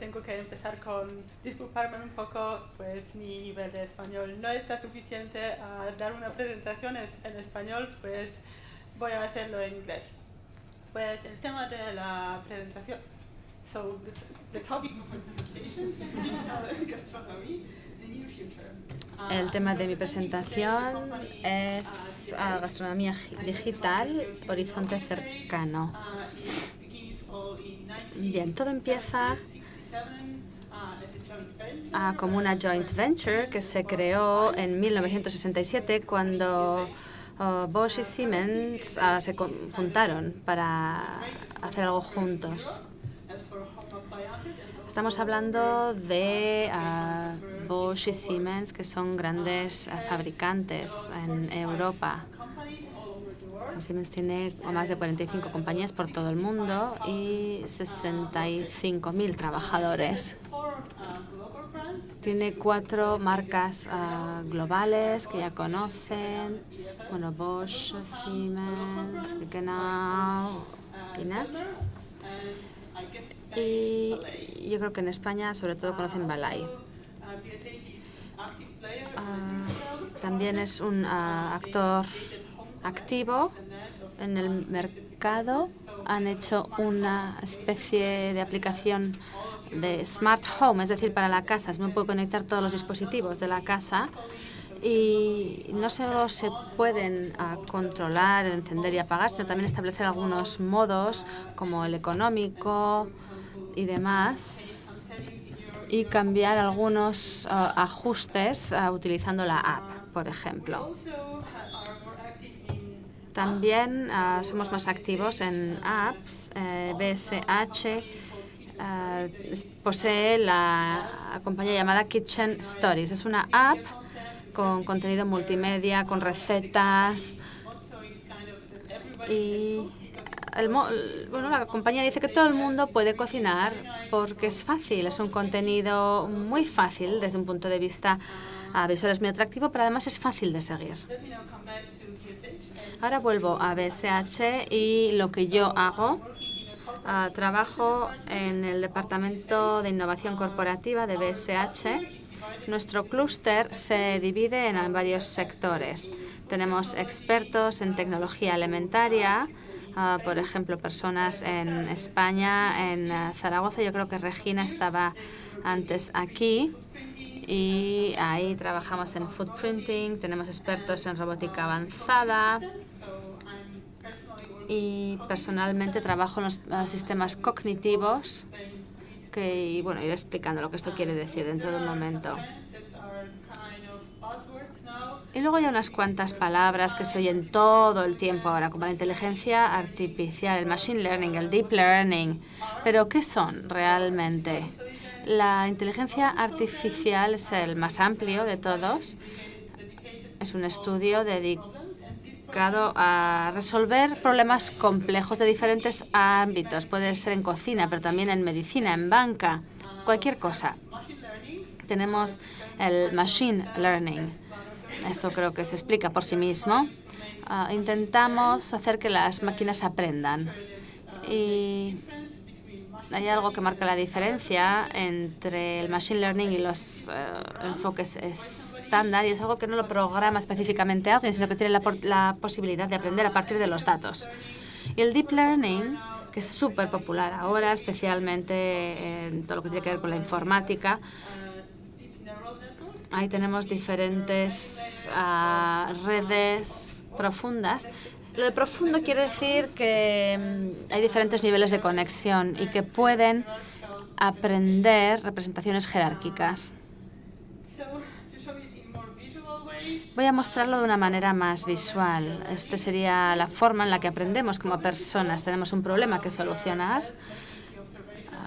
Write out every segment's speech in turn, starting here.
tengo que empezar con disculparme un poco, pues mi nivel de español no está suficiente a dar una presentación en español, pues voy a hacerlo en inglés. Pues el tema de la presentación. So the topic of my presentation is gastronomy, the near future. El tema de mi presentación es gastronomía digital, horizonte cercano. Bien, todo empieza como una joint venture que se creó en 1967 cuando Bosch y Siemens se juntaron para hacer algo juntos. Estamos hablando de Bosch y Siemens, que son grandes fabricantes en Europa. Siemens tiene más de 45 compañías por todo el mundo y 65.000 trabajadores. Tiene 4 marcas globales que ya conocen. Bueno, Bosch, Siemens, Genau, INEF. Y yo creo que en España sobre todo conocen Balay. También es un actor activo en el mercado. Han hecho una especie de aplicación de Smart Home, es decir, para la casa. Se puede conectar todos los dispositivos de la casa y no solo se pueden controlar, encender y apagar, sino también establecer algunos modos como el económico y demás, y cambiar algunos ajustes utilizando la app, por ejemplo. También somos más activos en apps. BSH posee la compañía llamada Kitchen Stories. Es una app con contenido multimedia, con recetas. Y la compañía dice que todo el mundo puede cocinar porque es fácil. Es un contenido muy fácil desde un punto de vista visual, es muy atractivo, pero además es fácil de seguir. Ahora vuelvo a BSH y lo que yo hago. Trabajo en el Departamento de Innovación Corporativa de BSH. Nuestro clúster se divide en varios sectores. Tenemos expertos en tecnología alimentaria, por ejemplo, personas en España, en Zaragoza. Yo creo que Regina estaba antes aquí. Y ahí trabajamos en footprinting, tenemos expertos en robótica avanzada. Y personalmente trabajo en los sistemas cognitivos, iré explicando lo que esto quiere decir dentro de un momento. Y luego hay unas cuantas palabras que se oyen todo el tiempo ahora, como la inteligencia artificial, el machine learning, el deep learning. Pero, ¿qué son realmente? La inteligencia artificial es el más amplio de todos. Es un estudio dedicado a resolver problemas complejos de diferentes ámbitos. Puede ser en cocina, pero también en medicina, en banca, cualquier cosa. Tenemos el machine learning. Esto creo que se explica por sí mismo. Intentamos hacer que las máquinas aprendan. Y hay algo que marca la diferencia entre el machine learning y los enfoques estándar, y es algo que no lo programa específicamente alguien, sino que tiene la posibilidad de aprender a partir de los datos. Y el deep learning, que es súper popular ahora, especialmente en todo lo que tiene que ver con la informática. Ahí tenemos diferentes redes profundas. Lo de profundo quiere decir que hay diferentes niveles de conexión y que pueden aprender representaciones jerárquicas. Voy a mostrarlo de una manera más visual. Esta sería la forma en la que aprendemos como personas. Tenemos un problema que solucionar.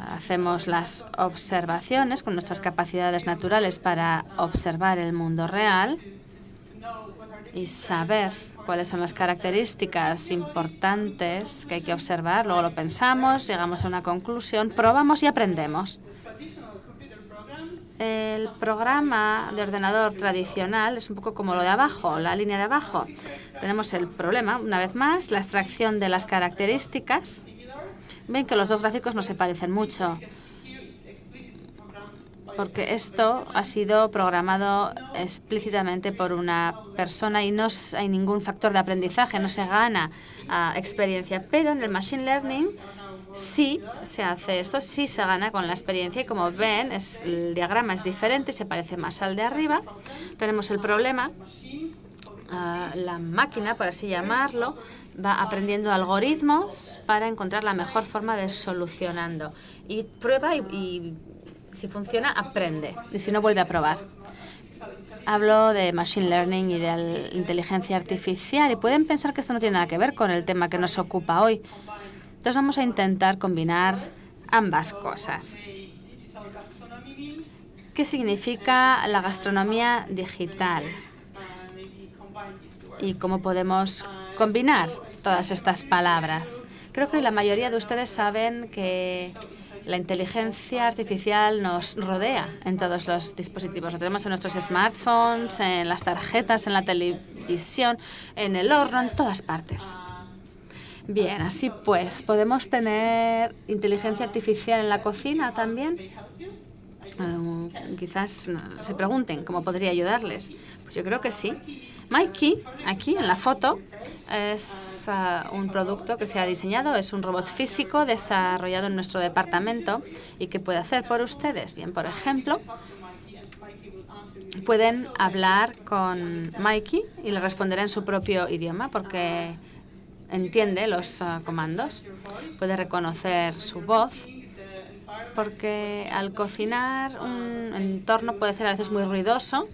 Hacemos las observaciones con nuestras capacidades naturales para observar el mundo real y saber cuáles son las características importantes que hay que observar. Luego lo pensamos, llegamos a una conclusión, probamos y aprendemos. El programa de ordenador tradicional es un poco como lo de abajo, la línea de abajo. Tenemos el problema, una vez más, la extracción de las características. Ven que los dos gráficos no se parecen mucho. porque esto ha sido programado explícitamente por una persona y no hay ningún factor de aprendizaje, no se gana experiencia. Pero en el Machine Learning sí se hace esto, sí se gana con la experiencia y como ven, el diagrama es diferente, se parece más al de arriba. Tenemos el problema, la máquina, por así llamarlo, va aprendiendo algoritmos para encontrar la mejor forma de solucionando. Y prueba y si funciona, aprende. Y si no, vuelve a probar. Hablo de Machine Learning y de inteligencia artificial y pueden pensar que esto no tiene nada que ver con el tema que nos ocupa hoy. Entonces vamos a intentar combinar ambas cosas. ¿Qué significa la gastronomía digital? ¿Y cómo podemos combinar todas estas palabras? Creo que la mayoría de ustedes saben que la inteligencia artificial nos rodea en todos los dispositivos. Lo tenemos en nuestros smartphones, en las tarjetas, en la televisión, en el horno, en todas partes. Bien, así pues, ¿podemos tener inteligencia artificial en la cocina también? Quizás se pregunten cómo podría ayudarles. Pues yo creo que sí. Mikey, aquí en la foto, es un producto que se ha diseñado, es un robot físico desarrollado en nuestro departamento y que puede hacer por ustedes. Bien, por ejemplo, pueden hablar con Mikey y le responderá en su propio idioma porque entiende los comandos, puede reconocer su voz, porque al cocinar un entorno puede ser a veces muy ruidoso,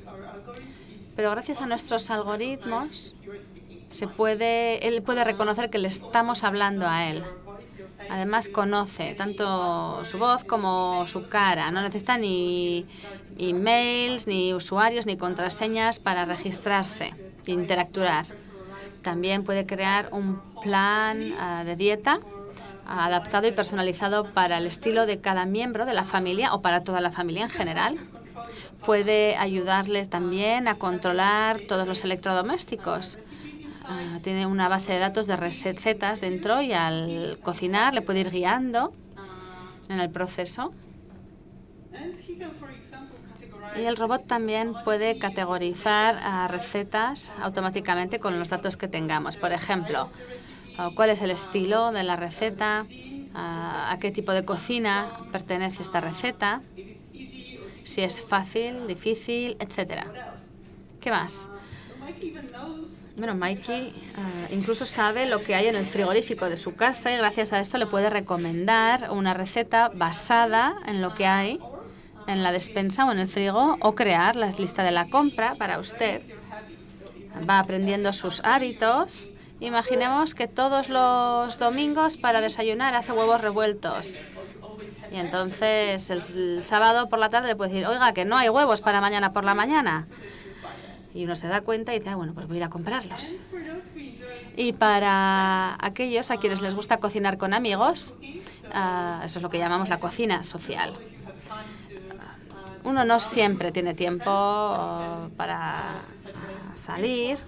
pero gracias a nuestros algoritmos él puede reconocer que le estamos hablando a él. Además conoce tanto su voz como su cara. No necesita ni emails, ni usuarios, ni contraseñas para registrarse e interactuar. También puede crear un plan de dieta adaptado y personalizado para el estilo de cada miembro de la familia o para toda la familia en general. Puede ayudarles también a controlar todos los electrodomésticos. Tiene una base de datos de recetas dentro y al cocinar le puede ir guiando en el proceso. Y el robot también puede categorizar recetas automáticamente con los datos que tengamos. Por ejemplo, cuál es el estilo de la receta, a qué tipo de cocina pertenece esta receta, si es fácil, difícil, etc. ¿Qué más? Bueno, Mikey incluso sabe lo que hay en el frigorífico de su casa y gracias a esto le puede recomendar una receta basada en lo que hay en la despensa o en el frigo o crear la lista de la compra para usted. Va aprendiendo sus hábitos. Imaginemos que todos los domingos para desayunar hace huevos revueltos. Y entonces el sábado por la tarde le puede decir, oiga, que no hay huevos para mañana por la mañana. Y uno se da cuenta y dice, bueno, pues voy a ir a comprarlos. Y para aquellos a quienes les gusta cocinar con amigos, eso es lo que llamamos la cocina social. Uno no siempre tiene tiempo para salir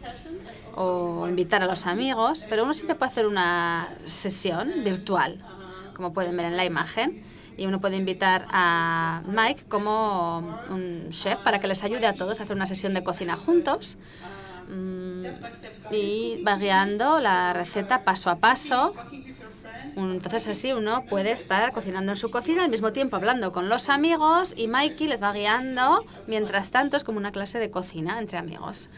o invitar a los amigos, pero uno siempre puede hacer una sesión virtual, como pueden ver en la imagen, y uno puede invitar a Mike como un chef para que les ayude a todos a hacer una sesión de cocina juntos y va guiando la receta paso a paso. Entonces así uno puede estar cocinando en su cocina al mismo tiempo hablando con los amigos y Mikey les va guiando. Mientras tanto es como una clase de cocina entre amigos.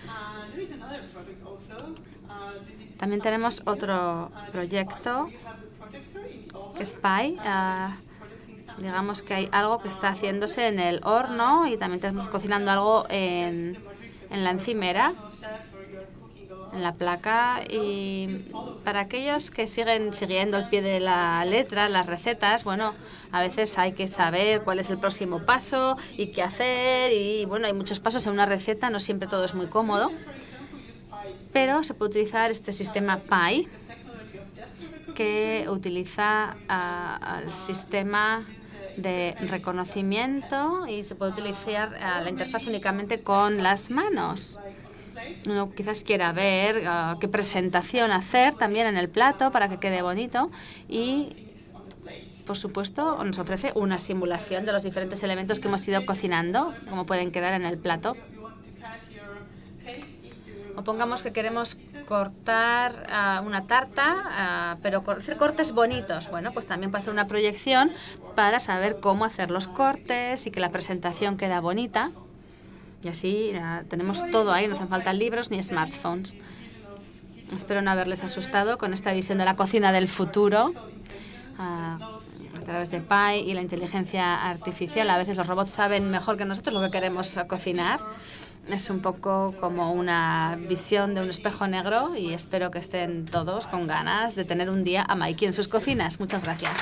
También tenemos otro proyecto que es Pi. Digamos que hay algo que está haciéndose en el horno y también estamos cocinando algo en la encimera, en la placa. Y para aquellos que siguen siguiendo al pie de la letra las recetas, bueno, a veces hay que saber cuál es el próximo paso y qué hacer. Y bueno, hay muchos pasos en una receta, no siempre todo es muy cómodo. Pero se puede utilizar este sistema Pi, que utiliza el sistema de reconocimiento y se puede utilizar la interfaz únicamente con las manos. Uno quizás quiera ver qué presentación hacer también en el plato para que quede bonito y por supuesto, nos ofrece una simulación de los diferentes elementos que hemos ido cocinando, cómo pueden quedar en el plato. O pongamos que queremos cortar una tarta, pero hacer cortes bonitos. Bueno, pues también puede hacer una proyección para saber cómo hacer los cortes y que la presentación queda bonita. Y así tenemos todo ahí, no hacen falta libros ni smartphones. Espero no haberles asustado con esta visión de la cocina del futuro. A través de Pi y la inteligencia artificial, a veces los robots saben mejor que nosotros lo que queremos cocinar. Es un poco como una visión de un espejo negro y espero que estén todos con ganas de tener un día a Mikey en sus cocinas. Muchas gracias.